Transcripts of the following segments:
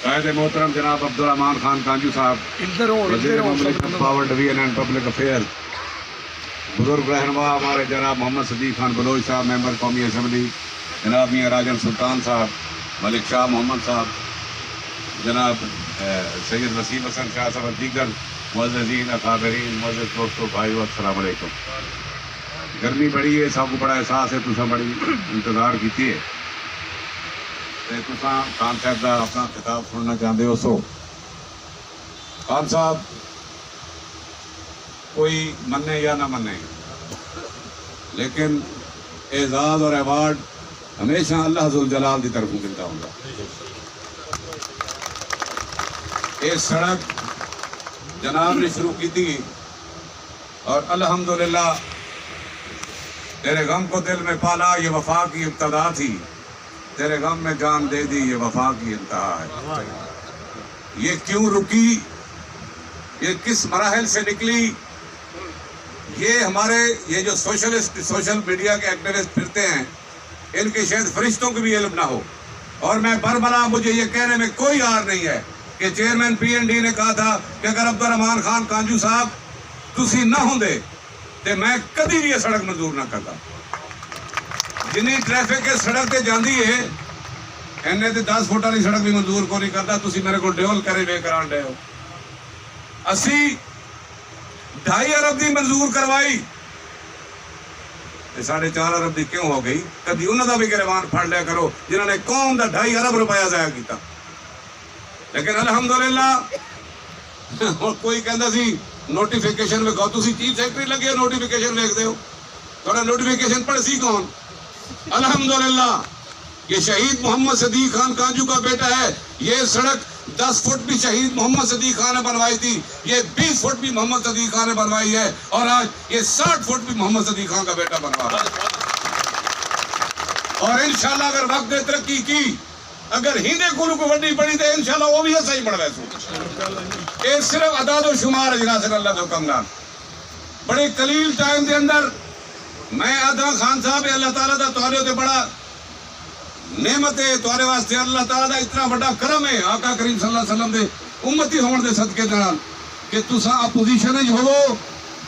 قائد محترم جناب عبدالرحمان خان کانجو صاحب، وزیر مملکت power division and public affair, بزرگ رہنما ہمارے جناب محمد صدیق خان بلوچ صاحب، ممبر قومی اسمبلی، جناب میاں راجن سلطان صاحب، ملک شاہ محمد صاحب، جناب سید وسیم حسن شاہ صاحب، دیگر معززین اکابرین، معزز دوستو بھائیو، السلام علیکم۔ گرمی بڑی ہے، سب کو بڑا احساس ہے، تساں بڑی انتظار کیتی ہے تے تساں خان صاحب دا اپنا خطاب سننا چاہتے ہو۔ سو خان صاحب کوئی منے یا نہ منے، لیکن اعزاز اور ایوارڈ ہمیشہ اللہ ذوالجلال کی طرف ملتا ہوں گا۔ یہ سڑک جناب نے شروع کی تھی اور الحمدللہ تیرے غم کو دل میں پالا، یہ وفا کی ابتدا تھی، تیرے غم میں جان دے دی، یہ وفا کی انتہا ہے۔ یہ کیوں رکی، یہ کس مراحل سے نکلی، یہ ہمارے یہ جو سوشل میڈیا کے ایکٹیوسٹ پھرتے ہیں، ان کے شاید فرشتوں کو بھی علم نہ ہو۔ اور میں بربلا، مجھے یہ کہنے میں کوئی عار نہیں ہے کہ چیئرمین پی این ڈی نے کہا تھا کہ اگر عبدالرحمان خان کانجو صاحب تسی نہ ہوں دے تو میں کبھی بھی یہ سڑک منظور نہ کرتا۔ جنی ٹریفک کے سڑک تے جاندی ہے انہیں تے 10 فٹ والی سڑک بھی منظور کو نہیں کرتا، تسی میرے کو ڈیول کرے بے کران ڈے ہو۔ اسی 2.5 ارب دی منظور کروائی، 4.5 ارب دی کیوں ہو گئی؟ کبھی انہوں دا بھی گریبان پھڑ لیا کرو جنہوں نے قوم دا 2.5 ارب روپیہ ضائع کیتا۔ لیکن الحمدللہ کوئی کہندا سی نوٹیفیکیشن میں کہو، تسی چیف سیکرٹری لگے نوٹیفیکیشن لکھ دے ہو، تھوڑا نوٹیفیکیشن پڑھ سی کون؟ الحمدللہ یہ شہید محمد صدیق خان کانجو کا بیٹا ہے۔ یہ سڑک 10 فٹ بھی شہید محمد صدیق خان نے بنوائی تھی، یہ 20 فٹ بھی محمد صدیق خان نے بنوائی ہے، اور آج یہ 60 فٹ بھی محمد صدیق خان کا بیٹا بنوا رہا ہے۔ اور انشاءاللہ اگر وقت نے ترقی کی، اگر ہندے کو وڈی پڑی تو انشاءاللہ وہ بھی ایسا ہی پڑھ ویسو۔ یہ صرف عداد و شمار ہے جناب صلی اللہ علیہ وسلم۔ بڑے قلیل ٹائم دے اندر میں آدھا خان صاحب اللہ تعالیٰ دا تہارے ہوتے بڑا نعمت ہے، تہارے واسطے اللہ تعالیٰ دا اتنا بڑا کرم ہے آقا کریم صلی اللہ علیہ وسلم دے امتی ہون دے صدقے دنال کہ تساں اپوزیشن اج ہوو،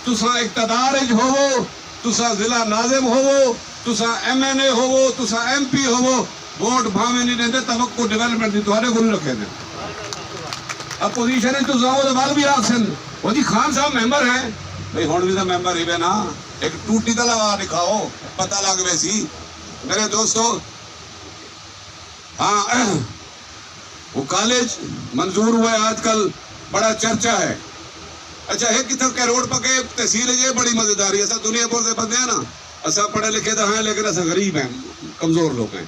تساں اقتدار اج ہوو، تساں ضلع ناظم ہوو، تساں ایم این اے ہوو، تساں ایم پی ہوو، ووٹ بھاویں نہیں دیندے، توقع ڈیولپمنٹ دی تہارے کو نہیں رکھے دے۔ اپوزیشن اج تساں وہ بال بھی آکھ سن وہ جی خان صاحب ممبر ہیں، بھئی ہون بھی تو ممبر ہی بے نا، ایک ٹوٹی تا لگا دکھاؤ پتہ لگ ویسی۔ میرے دوستو، ہاں وہ کالج منظور ہوا ہے، آج کل بڑا چرچا ہے۔ اچھا ایک کتھر کے روڈ پکے تحصیل ہے، یہ بڑی مزیداری ہے۔ ایسا دنیا بھر سے بندے ہیں نا، ایسا پڑھے لکھے تو ہیں لیکن ایسا غریب ہیں، کمزور لوگ ہیں،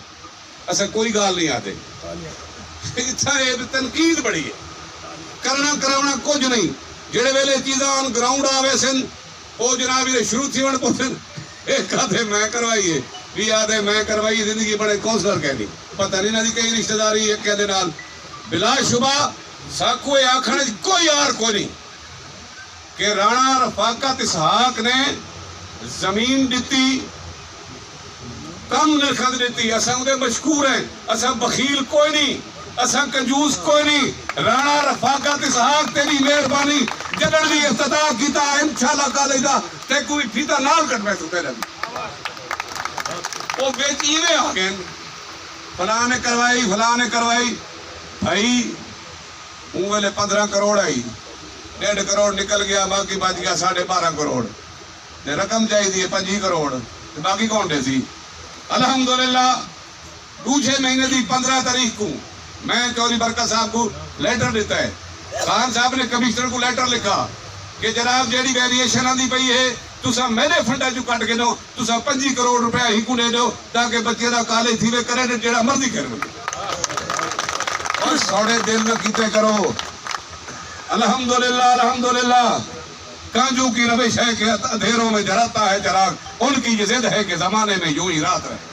ایسا کوئی گال نہیں آتے۔ اتنا تنقید بڑی ہے، کرنا کراؤنا کچھ نہیں۔ جڑے ویلے چیزاں آن گراؤنڈ آوے سن وہ جناب یہ شروع تھی ون پوچھن، ایک آدھے میں کروائی ہے، بھی آدھے میں کروائی، زندگی بڑے کونسلر کہنی پتہ نہیں نہ دی کئی رشتہ داری ایک کہنے نال۔ بلا شبہ ساکو آکھنے کوئی آر کو نہیں کہ رانا رفاقت اسحاق نے زمین دیتی، کم نرخت دیتی، اساں دے مشکور ہیں، اساں بخیل کوئی نہیں، اساں کنجوس کوئی نہیں۔ رانا رفاقت اسحاق تیری مہربانی جدن بھی افتتاح کیتا انشاءاللہ کالج دا تے کوئی پھیتا نال کٹ میں سکتے رہے۔ وہ بیچینے آگئے فلاں نے کروائی، فلاں نے کروائی، بھائی ویلے 15 کروڑ آئی، 1.5 کروڑ نکل گیا، باقی بچ گیا 12.5 کروڑ، رقم چاہیے دی 5 کروڑ، باقی کون دے سی؟ الحمدللہ دوسرے مہینے دی 15 تاریخ کو میں چوری برکت صاحب کو لیٹر دیتا ہے، خان صاحب نے کمشنر کو لیٹر لکھا کہ جناب جیڑی ویریشن آندی پئی ہے تساں میرے فنڈا جو کٹ کے دو، تساں 25 کروڑ روپیہ ہی کو دے دو تاکہ بچے دا کالج تھی وے کرے جیڑا مرضی کر وے، اور سوڑے دل میں کیتے کرو۔ الحمدللہ الحمدللہ کانجو کی روش ہے کہ اندھیروں میں جلاتا ہے چراغ، ان کی یہ ضد ہے کہ زمانے میں یوں ہی رات رہے۔